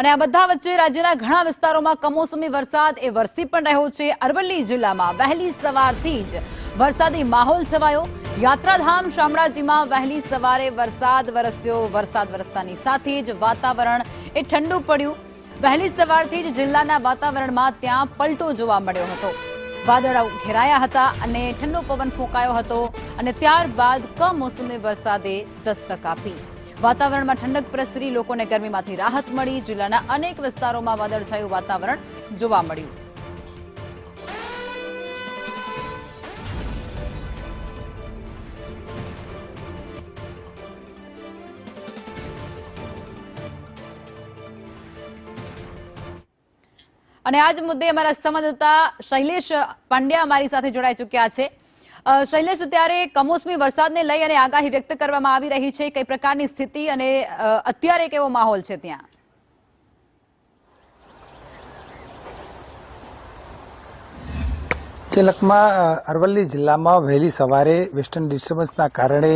અને આ બધા વચ્ચે રાજ્યના ઘણા વિસ્તારોમાં કમોસમી વરસાદ વરસી પણ રહ્યો છે। અરવલ્લી જિલ્લામાં વહેલી સવારથી જ વરસાદી માહોલ છવાયો। યાત્રાધામ શામળાજીમાં વહેલી સવારે વરસાદ વરસ્યો। વરસાદ વરસતાની સાથે જ વાતાવરણ ઠંડુ પડ્યું। વહેલી સવારથી જ જિલ્લાના વાતાવરણમાં ત્યાં પલટો જોવા મળ્યો હતો। વાદળો ઘેરાયા હતા અને ઠંડો પવન ફૂંકાયો હતો અને ત્યારબાદ કમોસમી વરસાદે દસ્તક આપી। વાતાવરણમાં ઠંડક પ્રસરી લોકોને ગરમીમાંથી રાહત મળી। જિલ્લાના અનેક વિસ્તારોમાં વાદળછાયું વાતાવરણ જોવા મળ્યું। અને આજ મુદ્દે અમારા સંવાદદાતા શૈલેષ પાંડ્યા અમારી સાથે જોડાઈ ચૂક્યા છે। શૈલેષ, ત્યારે કમોસમી વરસાદને લઈ અને આગાહી વ્યક્ત કરવામાં આવી રહી છે, કઈ પ્રકારની સ્થિતિ અને અત્યારે કેવો માહોલ છે ત્યાં? લખમાં અરવલ્લી જિલ્લામાં વહેલી સવારે વેસ્ટર્ન ડિસ્ટર્બન્સના કારણે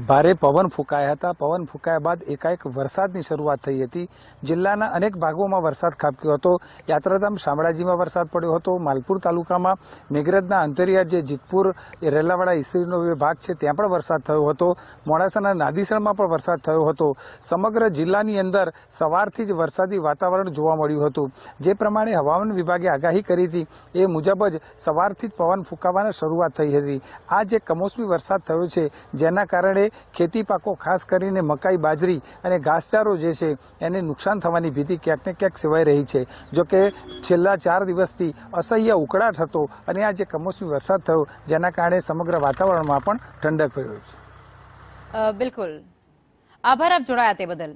ભારે પવન ફૂંકાયા હતા। પવન ફૂંકાયા બાદ એકાએક વરસાદની શરૂઆત થઈ હતી। જિલ્લાના અનેક ભાગોમાં વરસાદ ખાબક્યો હતો। યાત્રાધામ શામળાજીમાં વરસાદ પડ્યો હતો। માલપુર તાલુકામાં મેઘરજના અંતરિયાળ જે જીતપુર રેલાવાડા ઇસ્ત્રીનો ભાગ છે ત્યાં પણ વરસાદ થયો હતો। મોડાસાના નાદીસણમાં પણ વરસાદ થયો હતો। સમગ્ર જિલ્લાની અંદર સવારથી જ વરસાદી વાતાવરણ જોવા મળ્યું હતું। જે પ્રમાણે હવામાન વિભાગે આગાહી કરી હતી એ મુજબ જ સવારથી જ પવન ફૂંકાવાની શરૂઆત થઈ હતી। આ જે કમોસમી વરસાદ થયો છે જેના કારણે ખેતી પાકો ખાસ કરીને મકાઈ, બાજરી અને ઘાસચારો જે છે એને નુકસાન થવાની ભીતિ ક્યાંક ને ક્યાંક સેવાઈ રહી છે। જોકે છેલ્લા 4 દિવસથી અસહ્ય ઉકળાટ હતો અને આ જે કમોસમી વરસાદ થયો જેના કારણે સમગ્ર વાતાવરણમાં પણ ઠંડક થયો છે। બિલકુલ, આભાર આપ જોડાયા તે બદલ।